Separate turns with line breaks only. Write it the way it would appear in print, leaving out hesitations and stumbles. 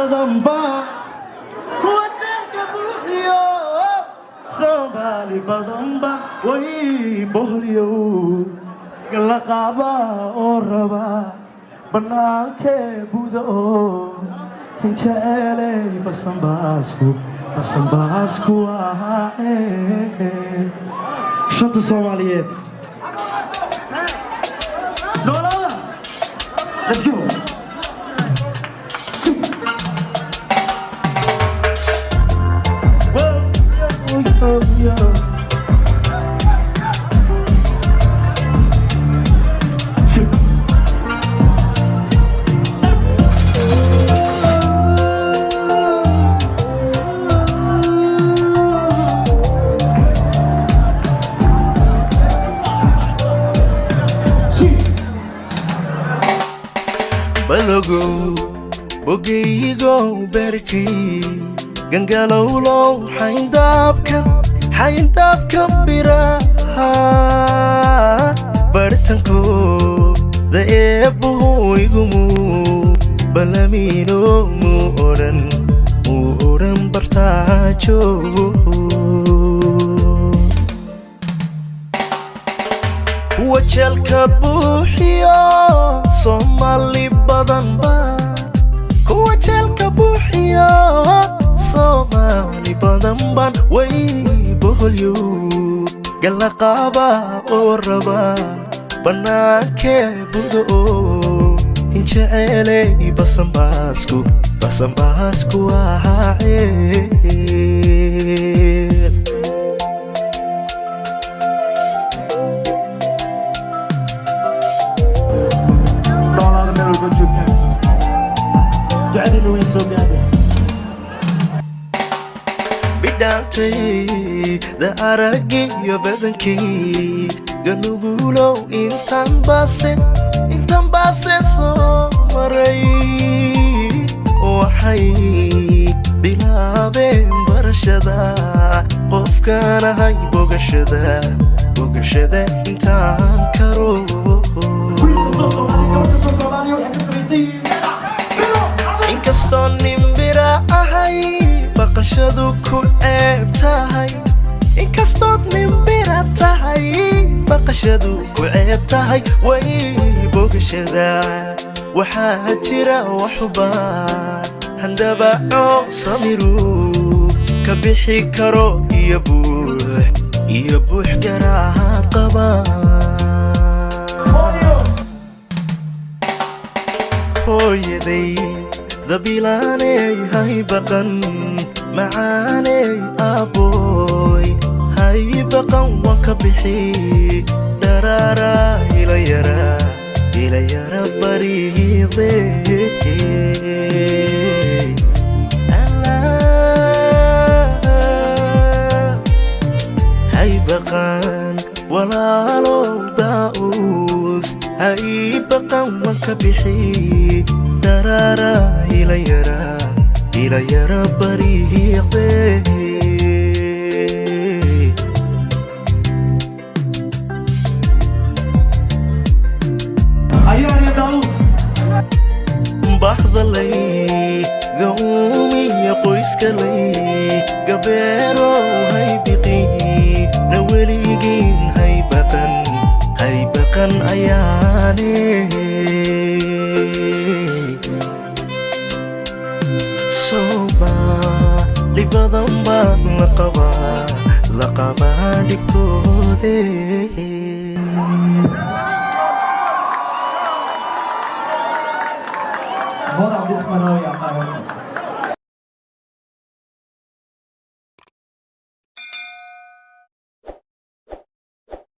ضمبا كوتك بوحيو صومالي بضمبا وي بوهليو قلقابا وربا بناك بودو هنشالي بسنباسكو شنطة الصوماليات لولا let's go
balogo bogigo berki gangalowlo xayndabka biraha bartanko da eebuhu igumu balamino mu oran bartaajo wajalka buuxiyo Somali badanba wajalka buuxiyo Somali badanban way boholyo galaqaba oo raba banaanke budo injecele basanbaasku ahaaye bidhaantay da aragiyo badankii ganugulow intaan baase soo maray waxay bilaabeen barashada qofkaan ahay bogashada intaan karo inkastoo nimbira ahay baqashadu ku ceeb tahay inkastood nimbira tahay baqashadu ku ceeb tahay way bogashada waxaa jira waxuba handabaco samiru ka bixi karo iyo buux garaad qaba hooyaday dabilaaney hay baqan macaaney aaboy hay baqan waan ka bixi dharaara ila yara bariide hay baqan walaalow daa'uus hay baqan waan ka bixi darara ila yara bariiqde
أيها يا داوود
baxdalay gawmiya qoyskalay gabeero hay biqi na weligiin hay baqan ayaane libadan baan la qabaa dhibkoode
هذا عبد الرحمن يا قاهرة